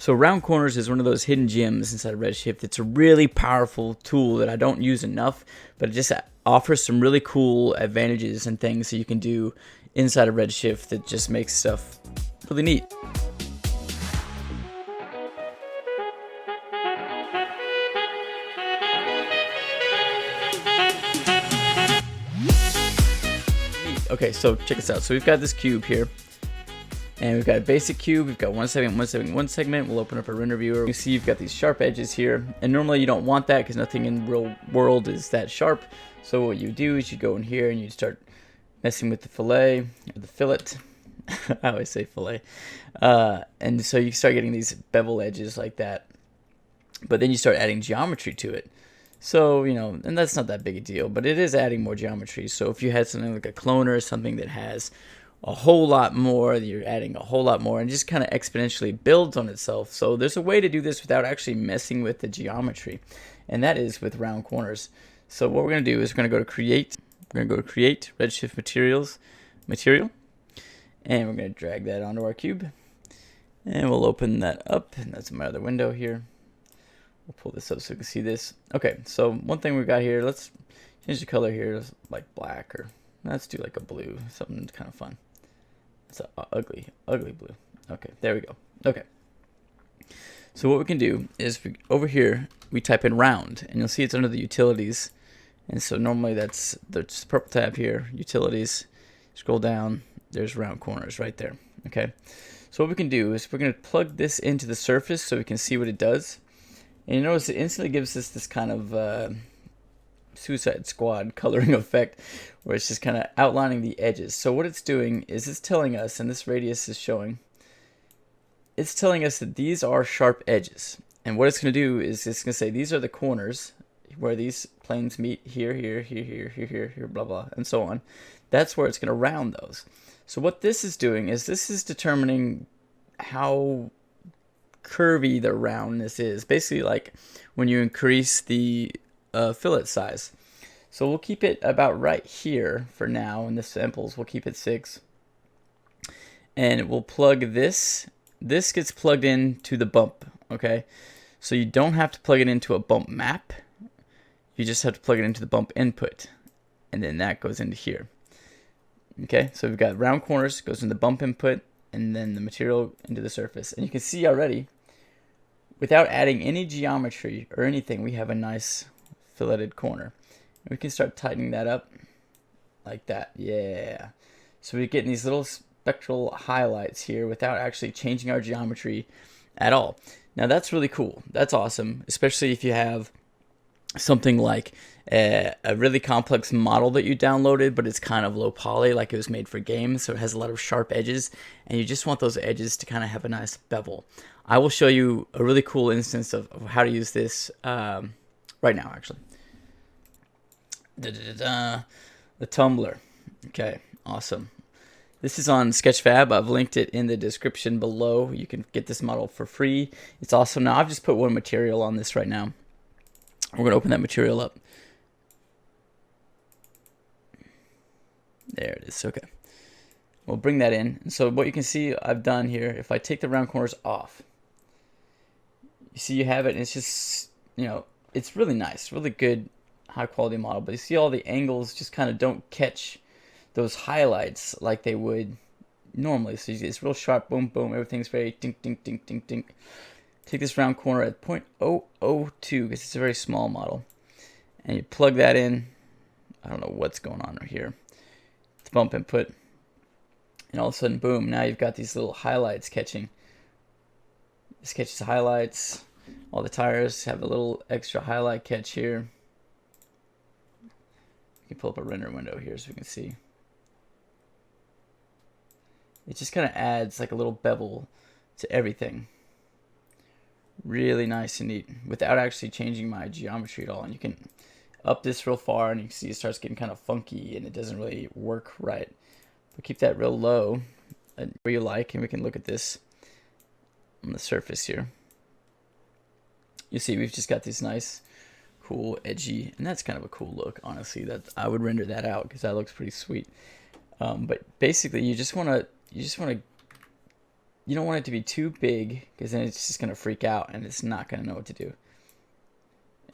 So round corners is one of those hidden gems inside of Redshift. It's a really powerful tool that I don't use enough, but it just offers some really cool advantages and things that you can do inside of Redshift that just makes stuff really neat. Okay, so check this out. So we've got this cube here, and we've got a basic cube. We've got one segment, one segment, one segment. We'll open up a render viewer. You see you've got these sharp edges here, and normally you don't want that because nothing in the real world is that sharp. So what you do is you go in here and you start messing with the fillet, or the fillet. I always say fillet. And so you start getting these bevel edges like that. But then you start adding geometry to it. So, you know, and that's not that big a deal, but it is adding more geometry. So if you had something like a cloner, something that has a whole lot more, you're adding a whole lot more, and just kind of exponentially builds on itself. So there's a way to do this without actually messing with the geometry, and that is with round corners. So what we're going to do is we're going to go to create. We're going to go to create Redshift material, and we're going to drag that onto our cube, and we'll open that up, and that's my other window here. We'll pull this up so you can see this. Okay, so one thing we've got here, let's change the color here, like black, or let's do like a blue, something kind of fun. It's an ugly blue. Okay, there we go. Okay. So what we can do is over here, we type in round, and you'll see it's under the utilities. And so normally that's the purple tab here, utilities. Scroll down, there's round corners right there. Okay. So what we can do is we're going to plug this into the surface so we can see what it does. And you notice it instantly gives us this kind of Suicide Squad coloring effect where it's just kind of outlining the edges. So what it's doing is it's telling us, and this radius is showing, it's telling us that these are sharp edges. And what it's going to do is it's going to say these are the corners where these planes meet here, here, here, here, here, here, here, blah, blah, and so on. That's where it's going to round those. So what this is doing is this is determining how curvy the roundness is. Basically like when you increase the fillet size. So we'll keep it about right here for now in the samples. We'll keep it 6. And we'll plug this. This gets plugged into the bump, okay? So you don't have to plug it into a bump map. You just have to plug it into the bump input. And then that goes into here. Okay, so we've got round corners, goes in the bump input, and then the material into the surface. And you can see already, without adding any geometry or anything, we have a nice filleted corner. And we can start tightening that up like that. Yeah. So we're getting these little spectral highlights here without actually changing our geometry at all. Now that's really cool. That's awesome, especially if you have something like a really complex model that you downloaded, but it's kind of low poly, like it was made for games, so it has a lot of sharp edges, and you just want those edges to kind of have a nice bevel. I will show you a really cool instance of how to use this right now, actually. The tumbler. Okay, awesome. This is on Sketchfab. I've linked it in the description below. You can get this model for free. It's awesome. Now I've just put one material on this right now. We're going to open that material up. There it is. Okay. We'll bring that in. And so what you can see I've done here, if I take the round corners off, you see you have it, and it's just, you know, it's really nice, really good, high quality model. But you see all the angles just kind of don't catch those highlights like they would normally. So it's real sharp, boom, boom. Everything's very dink, dink, dink, dink, dink. Take this round corner at 0.002 because it's a very small model, and you plug that in. I don't know what's going on right here. It's bump input, and all of a sudden, boom! Now you've got these little highlights catching. This catches highlights. All the tires have a little extra highlight catch here. You can pull up a render window here so we can see. It just kind of adds like a little bevel to everything. Really nice and neat without actually changing my geometry at all. And you can up this real far, and you can see it starts getting kind of funky, and it doesn't really work right. But keep that real low where you like, and we can look at this on the surface here. You see we've just got this nice, cool, edgy, and that's kind of a cool look, honestly. That I would render that out because that looks pretty sweet. But basically, you just want to you don't want it to be too big because then it's just going to freak out and it's not going to know what to do.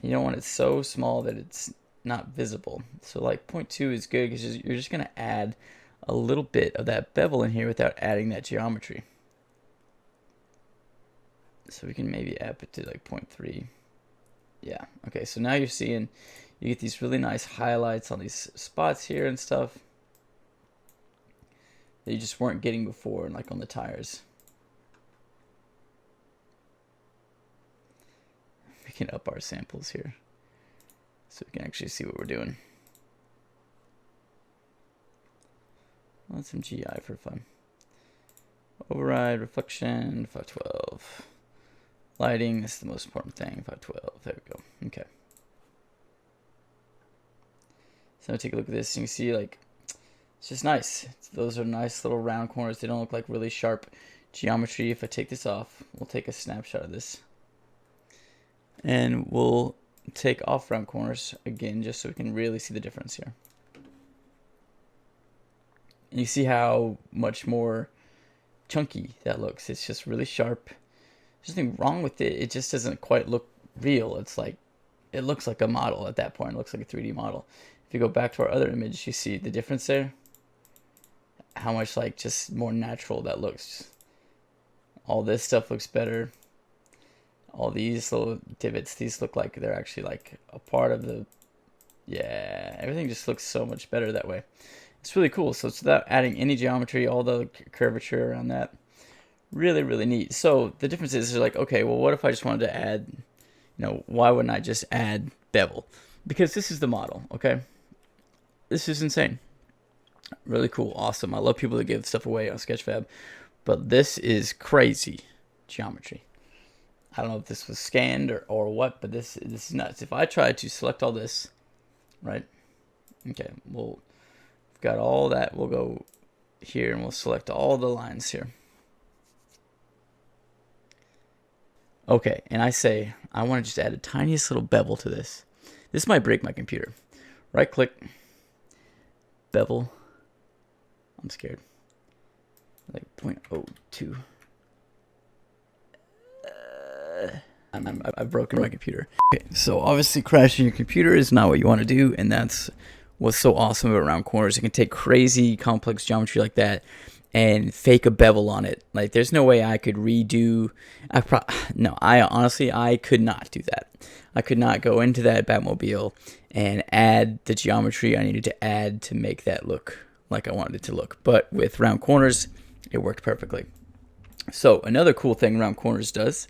You don't want it so small that it's not visible. So like 0.2 is good because you're just going to add a little bit of that bevel in here without adding that geometry. So we can maybe up it to like 0.3. Yeah, okay, so now you're seeing, you get these really nice highlights on these spots here and stuff that you just weren't getting before, like on the tires. We can up our samples here so we can actually see what we're doing. Let's some GI for fun. Override, reflection, 512. Lighting, this is the most important thing, 512. There we go. Okay. So take a look at this, and you can see like it's just nice. Those are nice little round corners. They don't look like really sharp geometry. If I take this off, we'll take a snapshot of this. And we'll take off round corners again just so we can really see the difference here. And you see how much more chunky that looks. It's just really sharp. There's nothing wrong with it. It just doesn't quite look real. It's like, it looks like a model at that point. It looks like a 3D model. If you go back to our other image, you see the difference there. How much like just more natural that looks. All this stuff looks better. All these little divots, these look like they're actually like a part of the, yeah, everything just looks so much better that way. It's really cool. So it's without adding any geometry, all the curvature around that. Really, really neat. So the difference is like, okay, well, what if I just wanted to add, you know, why wouldn't I just add bevel? Because this is the model, okay? This is insane. Really cool, awesome. I love people that give stuff away on Sketchfab, but this is crazy geometry. I don't know if this was scanned or what, but this is nuts. If I try to select all this, right? Okay, we've got all that. We'll go here and we'll select all the lines here. Okay, and I say I want to just add a tiniest little bevel to this. This might break my computer. Right click, bevel. I'm scared. Like 0.02. I've broken my computer. Okay, so obviously crashing your computer is not what you want to do, and that's what's so awesome about round corners. It can take crazy complex geometry like that and fake a bevel on it. Like there's no way I could redo. I could not do that. I could not go into that Batmobile and add the geometry I needed to add to make that look like I wanted it to look. But with round corners, it worked perfectly. So another cool thing round corners does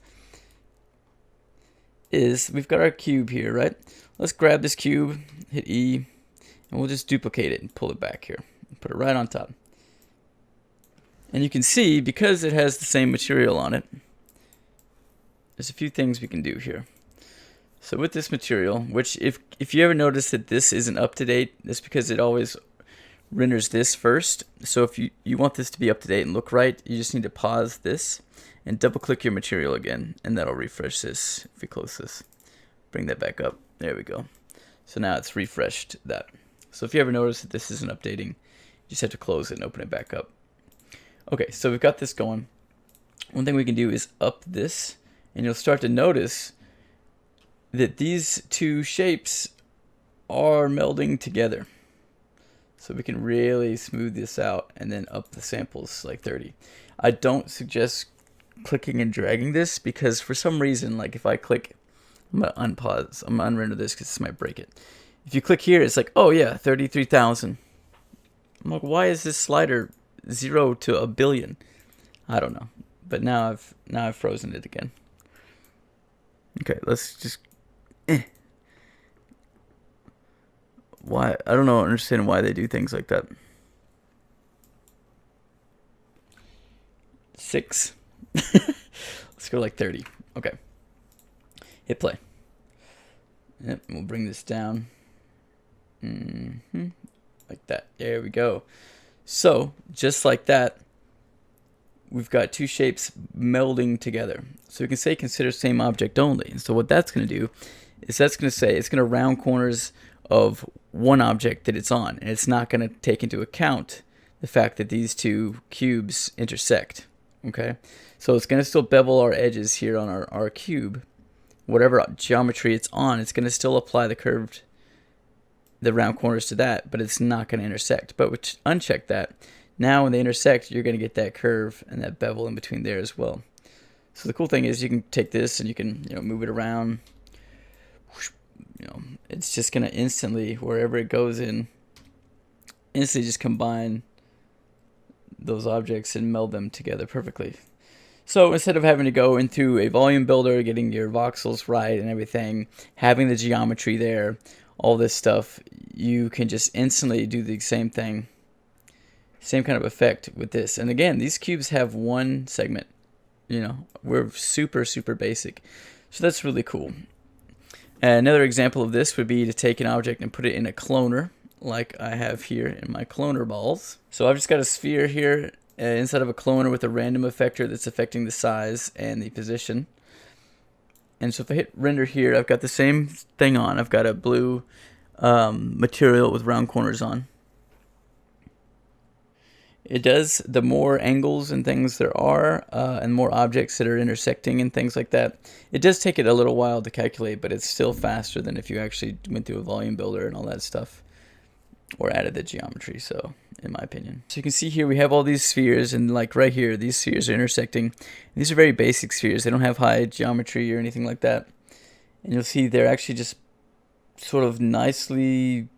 is we've got our cube here, right? Let's grab this cube, hit E, and we'll just duplicate it and pull it back here. Put it right on top. And you can see, because it has the same material on it, there's a few things we can do here. So with this material, which if you ever notice that this isn't up to date, that's because it always renders this first. So if you want this to be up to date and look right, you just need to pause this and double click your material again, and that'll refresh this. If we close this, bring that back up, there we go. So now it's refreshed that. So if you ever notice that this isn't updating, you just have to close it and open it back up. Okay, so we've got this going. One thing we can do is up this, and you'll start to notice that these two shapes are melding together. So we can really smooth this out and then up the samples like 30. I don't suggest clicking and dragging this because for some reason, like if I click, I'm gonna unpause, I'm gonna unrender this because this might break it. If you click here, it's like, oh yeah, 33,000. I'm like, why is this slider 0 to a billion? I don't know, but now I've frozen it again. Okay, let's just. Why? I don't know. Understand why they do things like that. 6. Let's go like 30. Okay. Hit play. Yep. We'll bring this down. Like that. There we go. So just like that, we've got two shapes melding together. So we can say consider same object only. And so what that's going to do is that's going to say it's going to round corners of one object that it's on, and it's not going to take into account the fact that these two cubes intersect. Okay, so it's going to still bevel our edges here on our cube. Whatever geometry it's on, it's going to still apply the round corners to that, but it's not going to intersect. But uncheck that. Now when they intersect, you're going to get that curve and that bevel in between there as well. So the cool thing is you can take this and you can move it around. It's just going to instantly, wherever it goes in, instantly just combine those objects and meld them together perfectly. So instead of having to go into a volume builder, getting your voxels right and everything, having the geometry there, all this stuff, you can just instantly do the same thing, same kind of effect with this. And again, these cubes have one segment. We're super basic, so that's really cool. And another example of this would be to take an object and put it in a cloner, like I have here in my cloner balls. So I've just got a sphere here inside of a cloner with a random effector that's affecting the size and the position. And so if I hit render here, I've got the same thing on. I've got a blue material with round corners on. It does, the more angles and things there are, and more objects that are intersecting and things like that, it does take it a little while to calculate, but it's still faster than if you actually went through a volume builder and all that stuff, or added the geometry, so, in my opinion. So you can see here we have all these spheres, and like right here, these spheres are intersecting. These are very basic spheres. They don't have high geometry or anything like that. And you'll see they're actually just sort of nicely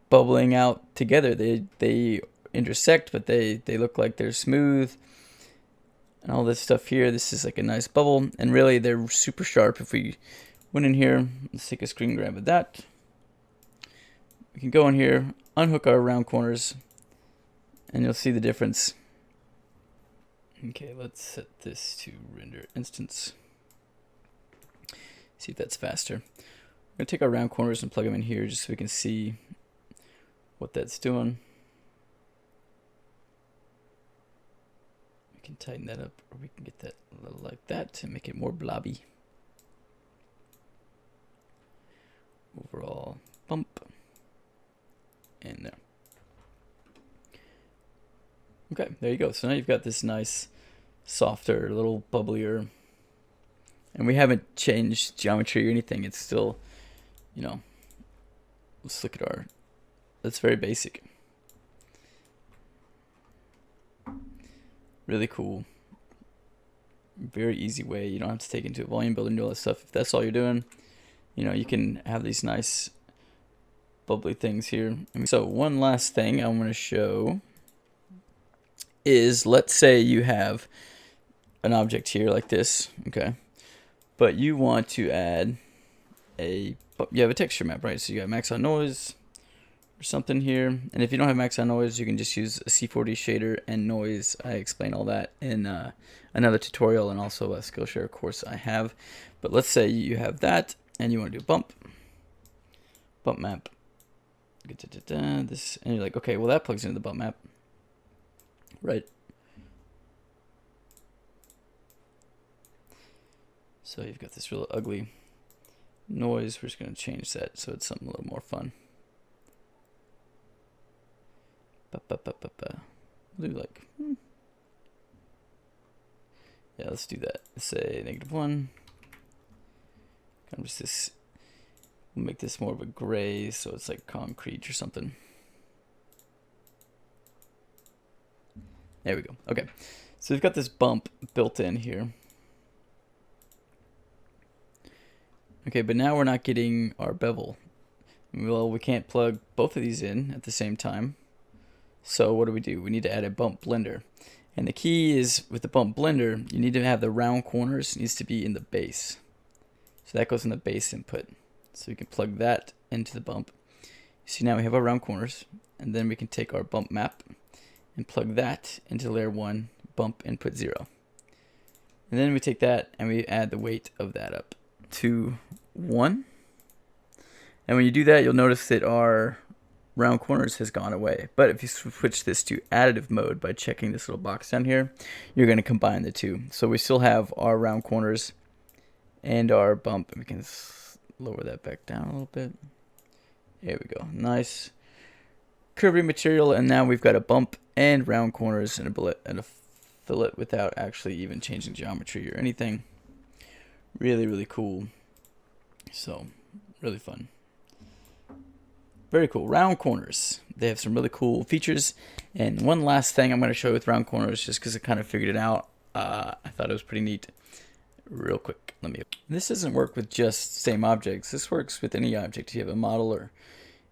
bubbling out together. They intersect, but they look like they're smooth and all this stuff here. This is like a nice bubble, and really they're super sharp. If we went in here, let's take a screen grab of that. We can go in here, unhook our round corners, and you'll see the difference. Okay, let's set this to render instance. See if that's faster. I'm gonna take our round corners and plug them in here just so we can see what that's doing. Can tighten that up, or we can get that a little like that to make it more blobby. Overall bump, and there. Okay, there you go. So now you've got this nice, softer, little bubblier, and we haven't changed geometry or anything. It's still, let's look at that's very basic. Really cool. Very easy way. You don't have to take it into a volume builder and do all that stuff. If that's all you're doing, you can have these nice bubbly things here. So one last thing I want to show is, let's say you have an object here like this, okay, but you want to add you have a texture map, right? So you got Maxon noise or something here, and if you don't have Maxon noise, you can just use a C40 shader and noise. I explain all that in another tutorial and also a Skillshare course I have. But let's say you have that and you want to do bump map, this, and you're like, okay, well that plugs into the bump map, right? So you've got this real ugly noise. We're just going to change that so it's something a little more fun. We'll do like, yeah, let's do that. Let's say -1. Kind of just this. We'll make this more of a gray, so it's like concrete or something. There we go. Okay, so we've got this bump built in here. Okay, but now we're not getting our bevel. Well, we can't plug both of these in at the same time. So what do? We need to add a bump blender. And the key is, with the bump blender, you need to have the round corners. It needs to be in the base. So that goes in the base input. So we can plug that into the bump. You see, now we have our round corners. And then we can take our bump map and plug that into layer 1, bump input 0. And then we take that and we add the weight of that up to 1. And when you do that, you'll notice that our round corners has gone away. But if you switch this to additive mode by checking this little box down here, you're going to combine the two. So we still have our round corners and our bump. And we can lower that back down a little bit. There we go. Nice curvy material. And now we've got a bump and round corners and a fill it without actually even changing geometry or anything. Really, really cool. So, really fun. Very cool. Round corners. They have some really cool features. And one last thing I'm going to show you with round corners, just because I kind of figured it out. I thought it was pretty neat. Real quick, this doesn't work with just same objects. This works with any object. If you have a model or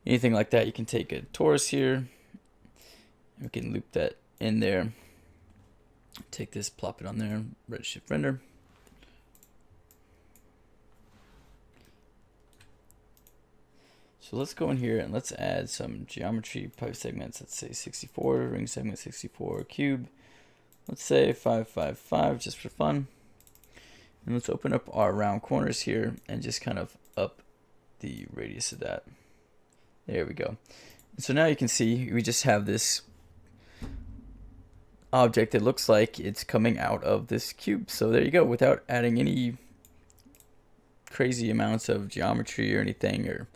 anything like that, you can take a torus here. We can loop that in there. Take this, plop it on there, Redshift render. So let's go in here and let's add some geometry pipe segments. Let's say 64, ring segment 64, cube. Let's say 555 just for fun. And let's open up our round corners here and just kind of up the radius of that. There we go. And so now you can see we just have this object that looks like it's coming out of this cube. So there you go, without adding any crazy amounts of geometry or anything, or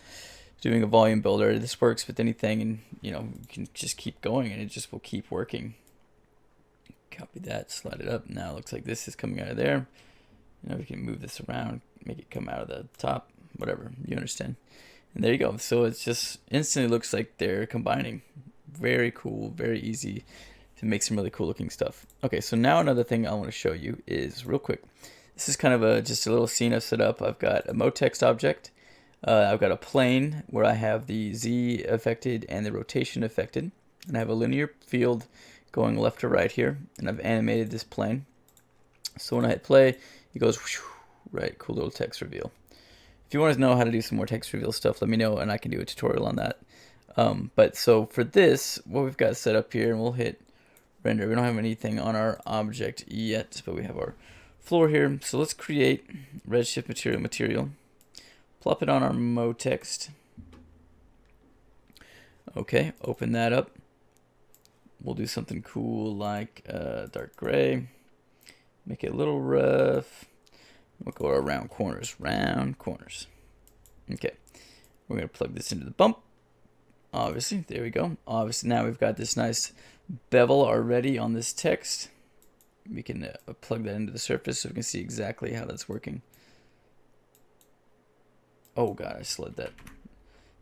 doing a volume builder. This works with anything, and you can just keep going and it just will keep working. Copy that, slide it up. Now it looks like this is coming out of there. We can move this around, make it come out of the top, whatever, you understand. And there you go. So it's just instantly looks like they're combining. Very cool, very easy to make some really cool looking stuff. Okay, so now another thing I want to show you is real quick. This is kind of just a little scene I've set up. I've got a motext object. I've got a plane where I have the Z affected and the rotation affected. And I have a linear field going left to right here. And I've animated this plane. So when I hit play, it goes whoosh, right, cool little text reveal. If you want to know how to do some more text reveal stuff, let me know and I can do a tutorial on that. But so for this, what we've got set up here, and we'll hit render. We don't have anything on our object yet, but we have our floor here. So let's create Redshift material. Plop it on our motext. Okay, open that up. We'll do something cool like dark gray. Make it a little rough. We'll go around corners, round corners. Okay, we're gonna plug this into the bump. Obviously, there we go. Obviously, now we've got this nice bevel already on this text. We can plug that into the surface so we can see exactly how that's working. Oh God, I slid that.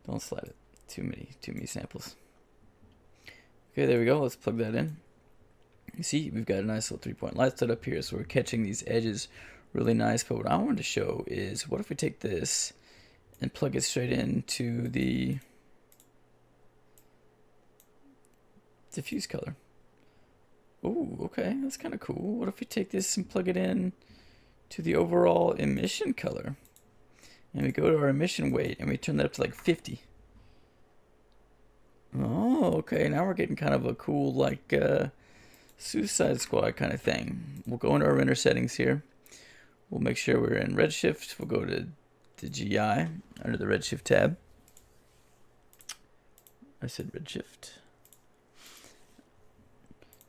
Don't slide it. Too many samples. Okay, there we go. Let's plug that in. You see, we've got a nice little 3-point light set up here, so we're catching these edges really nice. But what I wanted to show is, what if we take this and plug it straight into the diffuse color? Oh, okay, that's kind of cool. What if we take this and plug it in to the overall emission color? And we go to our emission weight and we turn that up to like 50. Oh, okay, now we're getting kind of a cool, like, Suicide Squad kind of thing. We'll go into our render settings here. We'll make sure we're in Redshift. We'll go to the GI under the Redshift tab. I said Redshift.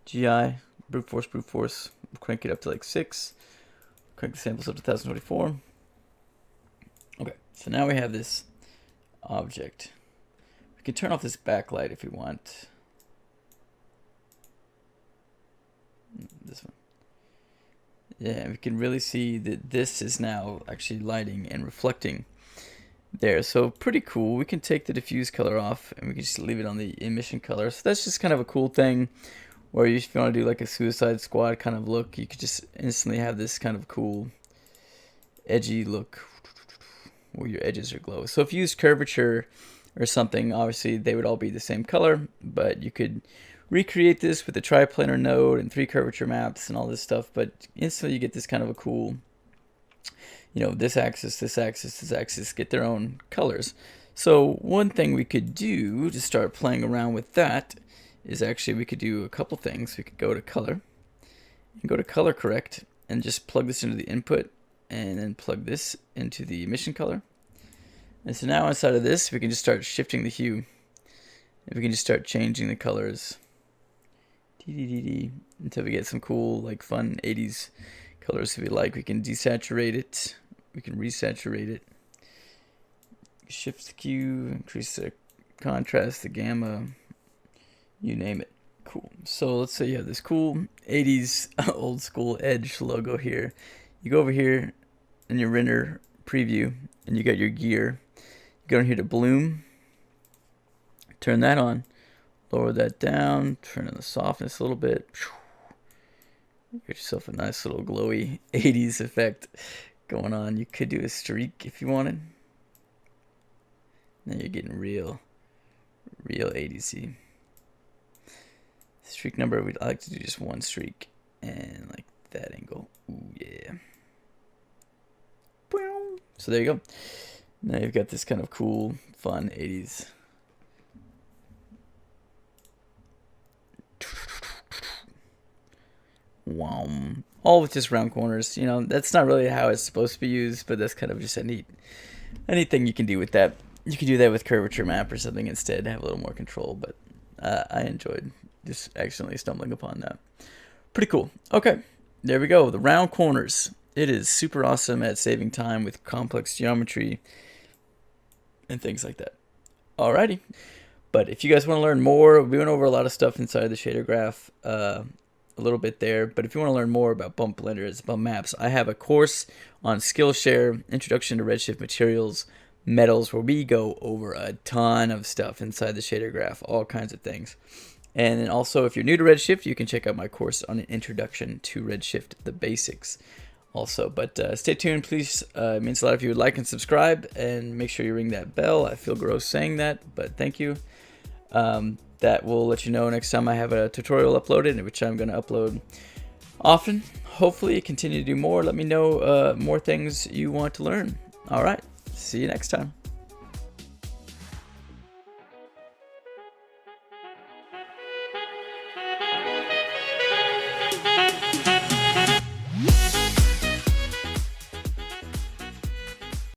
GI, brute force. We'll crank it up to like 6. Crank the samples up to 1024. Okay, so now we have this object. We can turn off this backlight if we want. This one. Yeah, we can really see that this is now actually lighting and reflecting there. So pretty cool. We can take the diffuse color off and we can just leave it on the emission color. So that's just kind of a cool thing, where if you want to do like a Suicide Squad kind of look, you could just instantly have this kind of cool edgy look where your edges are glow. So if you use curvature or something, obviously they would all be the same color, but you could recreate this with a triplanar node and 3 curvature maps and all this stuff, but instantly you get this kind of a cool, this axis, this axis, this axis get their own colors. So one thing we could do to start playing around with that is actually we could do a couple things. We could go to color and go to color correct and just plug this into the input and then plug this into the emission color. And so now inside of this, we can just start shifting the hue. And we can just start changing the colors until we get some cool, like, fun 80s colors if we like. We can desaturate it. We can resaturate it. Shift the hue, increase the contrast, the gamma, you name it. Cool. So let's say you have this cool 80s old school Edge logo here. You go over here in your render preview and you got your gear. You go in here to bloom, turn that on, lower that down, turn on the softness a little bit. Get yourself a nice little glowy 80s effect going on. You could do a streak if you wanted. Now you're getting real 80s-y. Streak number, we'd like to do just one streak. And like that angle. Ooh, yeah. So there you go. Now you've got this kind of cool, fun 80s. Wow. All with just round corners. You know, that's not really how it's supposed to be used, but that's kind of just a neat thing you can do with that. You can do that with curvature map or something instead, have a little more control, but I enjoyed just accidentally stumbling upon that. Pretty cool. Okay, there we go. The round corners. It is super awesome at saving time with complex geometry and things like that. Alrighty. But if you guys want to learn more, we went over a lot of stuff inside the shader graph, a little bit there. But if you want to learn more about bump blenders, bump maps, I have a course on Skillshare, Introduction to Redshift Materials, Metals, where we go over a ton of stuff inside the shader graph, all kinds of things. And then also, if you're new to Redshift, you can check out my course on an Introduction to Redshift, the basics also. But stay tuned, please. It means a lot if you would like and subscribe, and make sure you ring that bell. I feel gross saying that, but thank you. That will let you know next time I have a tutorial uploaded, which I'm going to upload often. Hopefully continue to do more. Let me know more things you want to learn. All right. See you next time.